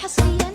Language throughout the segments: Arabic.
حصريا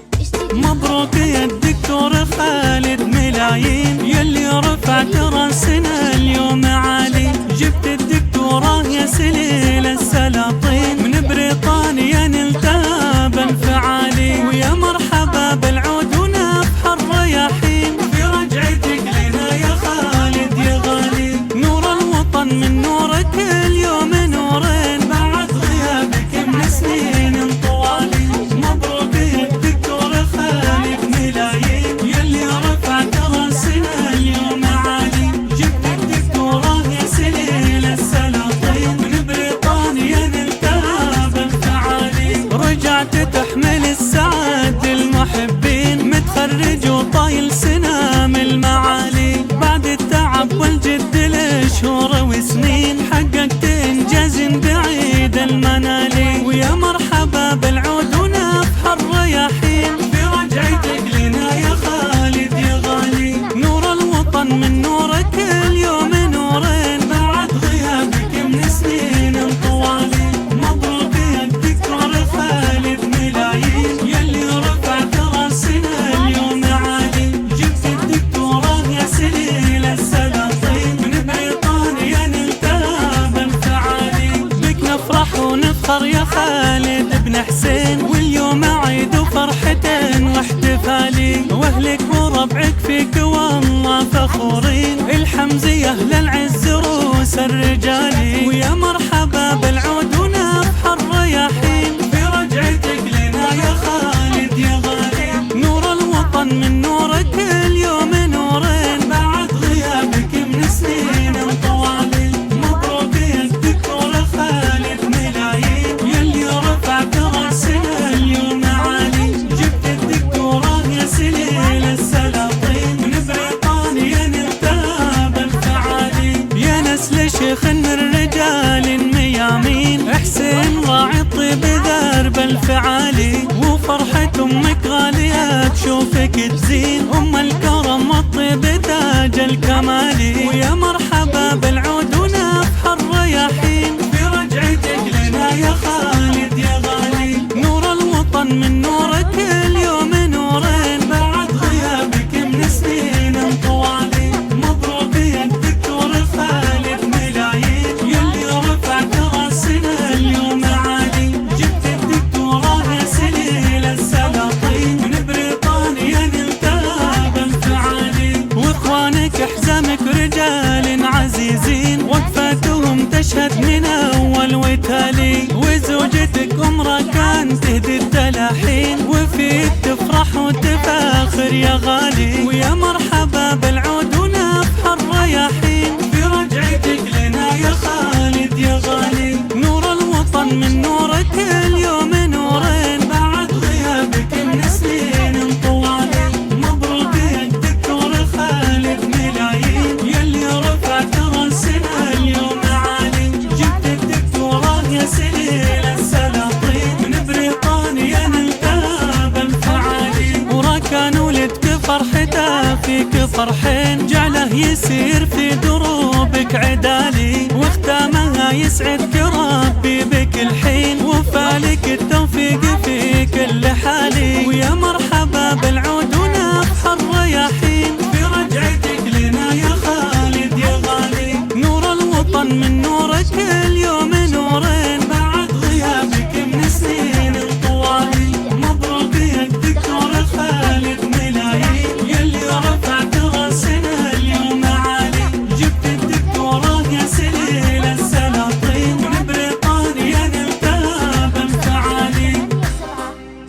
مبروك يا الدكتور خالد، ملايين يلي رفعت راسنا اليوم عالي. جبت الدكتوراه يا سليل السلاطين، من بريطانيا نلتها بالفعالي. ويا مرحبا بالعود ونفح الرياحين، في رجعتك لنا يا خالد يا غالي. نور الوطن من نورك اليوم نورين، بعد غيابك من سنين طوالي. مبروك يا الدكتور خالد، ملايين يلي رفعت راسنا اليوم عالي. جبت الدكتوراه يا سليل السلاطين، من بريطانيا نلتها بالفعالي. رجعت تحمل السعد المحبين، متخرج وطايل سنام المعالي. بعد التعب والجد لشهور وسنين، حققت انجاز بعيد المنالي. ويا مرحبا بالعود ونفح الرياحين، في رجعتك لنا يا خالد يا غالي. نور الوطن من نورك اليوم نورين، بعد غيابك من سنين طوالي. مبروك يا الدكتور خالد، ملايين يلي رفعت راسنا اليوم عالي. جبت الدكتوراه يا سليل السلاطين، من بريطانيا نلتها بالفعالي. بك نفرح ونفخر يا خالد بن حسين، واليوم عيد وفرحتين واحتفالي. واهلك وربعك فيك والله فخورين، الحمزية اهل العز روس الرجالي. ويا مرحبا بالعود ونفح الرياحين، في رجعتك لنا يا خالد يا غالي. نور الوطن من نورك اليوم نورين، بعد غيابك من سنين طوالي. مبروك يا الدكتور خالد، ملايين يلي رفعت راسنا اليوم عالي. جبت الدكتوراه يا سليل السلاطين، من بريطانيا نلتها بالفعالي. يا نسل شيخ من رجال ميامين، حسين راعي الطيب درب الفعالي. وفرحة امك غالية تشوفك تزين، ام الكرم والطيب تاج الكمالي. ويا مرحبا بالعود ونفح الرياحين، في رجعتك لنا يا خالد يا غالي. نور الوطن من نورك اليوم نورين، بعد غيابك من سنين طوالي. مبروك يا الدكتور خالد، ملايين يلي رفعت راسنا اليوم عالي. جبت الدكتوراه يا سليل السلاطين، من بريطانيا نلتها بالفعالي. واخوانك حزامك رجال عزيزين، وقفتهم تشهد من اول وتالي. وزوجتك امرأة كانت تهدي التلاحين، وفيك تفرح وتفاخر يا غالي. ويا مرحبا بالعود ونفح الرياحين، في رجعتك لنا يا خالد يا غالي. نور الوطن من نورك اليوم نورين، بعد غيابك من سنين طوالي. مبروك يا الدكتور خالد، ملايين يلي رفعت راسنا اليوم عالي. جبت الدكتوراه يا سليل السلاطين، من بريطانيا نلتها بالفعالي. وراكان ولدك فرحته فيك فرحين، جعله يسير في دروبك عدالي. واختامها يسعدك ربي بك الحين، وفالك التوفيق في كل حالي. ويا مرحبا بالعود ونفح الرياحين، في رجعتك لنا يا خالد يا غالي. نور الوطن من نورك اليوم نورين، بعد غيابك من سنين طوالي. مبروك يا الدكتور خالد، ملايين يلي رفعت راسنا اليوم عالي. جبت الدكتوراه يا سليل السلاطين، من بريطانيا نلتها بالفعالي.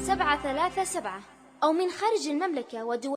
737 أو من خارج المملكة ودول